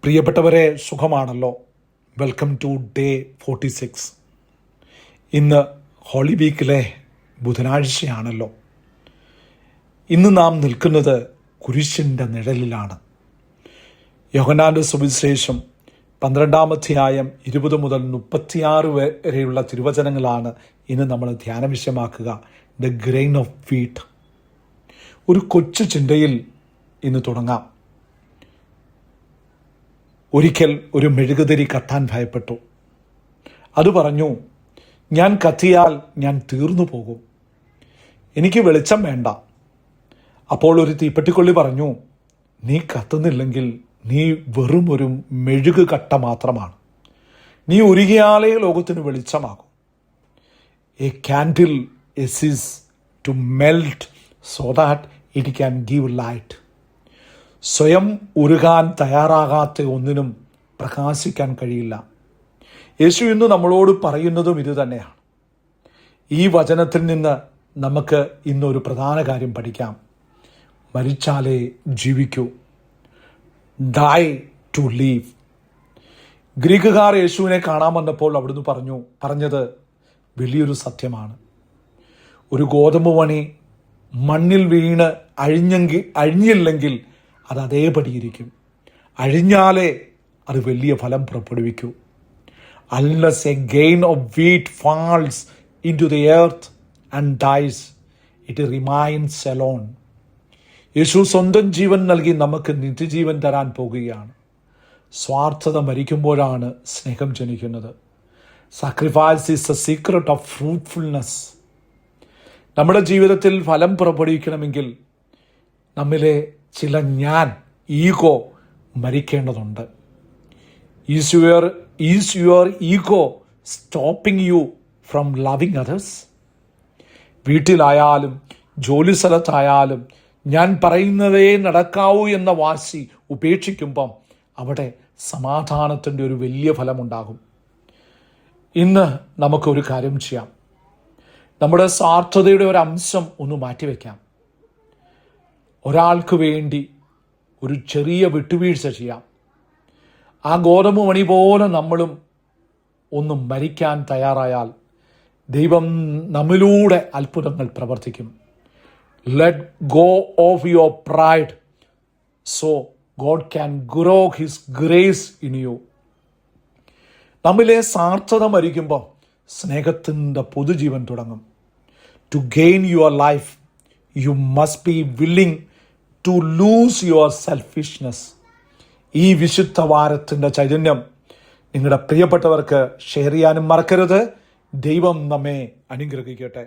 പ്രിയപ്പെട്ടവരെ, സുഖമാണല്ലോ? Welcome to day 46. ഇന്ന് ഹോളി വീക്കിലെ ബുധനാഴ്ചയാണല്ലോ. ഇന്ന് നാം നിൽക്കുന്നത് കുരിശിൻ്റെ നിഴലിലാണ്. യോഹന്നാന്റെ സുവിശേഷം 12-ാം അധ്യായം 20 മുതൽ 36 വരെയുള്ള തിരുവചനങ്ങളാണ് ഇന്ന് നമ്മൾ ധ്യാന വിഷയമാക്കുക. The grain of wheat. ഒരു കൊച്ചു ചിന്തയിൽ ഇന്ന് തുടങ്ങാം. ഒരിക്കൽ ഒരു മെഴുകുതിരി കത്താൻ ഭയപ്പെട്ടു. അത് പറഞ്ഞു, ഞാൻ കത്തിയാൽ ഞാൻ തീർന്നു പോകും, എനിക്ക് വെളിച്ചം വേണ്ട. അപ്പോൾ ഒരു തീപ്പെട്ടിക്കൊള്ളി പറഞ്ഞു, നീ കത്തുന്നില്ലെങ്കിൽ നീ വെറും ഒരു മെഴുകു കട്ട മാത്രമാണ്. നീ ഉരുകിയാലേ ലോകത്തിന് വെളിച്ചമാകും. A candle is to melt so that it can give light. സ്വയം ഉരുകാൻ തയ്യാറാകാത്ത ഒന്നിനും പ്രകാശിക്കാൻ കഴിയില്ല. യേശു ഇന്ന് നമ്മളോട് പറയുന്നതും ഇത് തന്നെയാണ്. ഈ വചനത്തിൽ നിന്ന് നമുക്ക് ഇന്നൊരു പ്രധാന കാര്യം പഠിക്കാം. മരിച്ചാലേ ജീവിക്കൂ. Die to live. ഗ്രീക്കുകാർ യേശുവിനെ കാണാൻ വന്നപ്പോൾ അവിടുന്ന് പറഞ്ഞത് വലിയൊരു സത്യമാണ്. ഒരു ഗോതമ്പ് മണി മണ്ണിൽ വീണ് അഴിഞ്ഞില്ലെങ്കിൽ അത് അതേപടി ഇരിക്കും. അഴിഞ്ഞാലേ അത് വലിയ ഫലം പുറപ്പെടുവിക്കൂ. Unless a grain of wheat falls into the earth and dies, it remains alone. യേശു സ്വന്തം ജീവൻ നൽകി നമുക്ക് നിത്യജീവൻ തരാൻ പോകുകയാണ്. സ്വാർത്ഥത മരിക്കുമ്പോഴാണ് സ്നേഹം ജനിക്കുന്നത്. Sacrifice is the secret of fruitfulness. നമ്മുടെ ജീവിതത്തിൽ ഫലം പുറപ്പെടുവിക്കണമെങ്കിൽ നമ്മിലെ ചില ഈഗോ മരിക്കേണ്ടതുണ്ട്. Is your ego stopping you from loving others? വീട്ടിലായാലും ജോലി സ്ഥലത്തായാലും ഞാൻ പറയുന്നതേ നടക്കാവൂ എന്ന വാശി ഉപേക്ഷിക്കുമ്പം അവിടെ സമാധാനത്തിൻ്റെ ഒരു വലിയ ഫലമുണ്ടാകും. ഇന്ന് നമുക്കൊരു കാര്യം ചെയ്യാം. നമ്മുടെ സ്വാർത്ഥതയുടെ ഒരു അംശം ഒന്ന് മാറ്റിവെക്കാം. ഒരാൾക്ക് വേണ്ടി ഒരു ചെറിയ വിട്ടുവീഴ്ച ചെയ്യാം. ആ ഗോതമ്പ് മണി പോലെ നമ്മളും ഒന്ന് മരിക്കാൻ തയ്യാറായാൽ ദൈവം നമ്മിലൂടെ അത്ഭുതങ്ങൾ പ്രവർത്തിക്കും. Let go of your pride so God can grow his grace in you. നമ്മിലെ സ്വാർത്ഥത മരിക്കുമ്പോൾ സ്നേഹത്തിൻ്റെ പൊതുജീവൻ തുടങ്ങും. To gain your life you must be willing to lose your selfishness. ഈ വിശുദ്ധ വാരത്തിൻ്റെ ചൈതന്യം നിങ്ങളുടെ പ്രിയപ്പെട്ടവർക്ക് ഷെയർ ചെയ്യാനും മറക്കരുത്. ദൈവം നമ്മെ അനുഗ്രഹിക്കട്ടെ.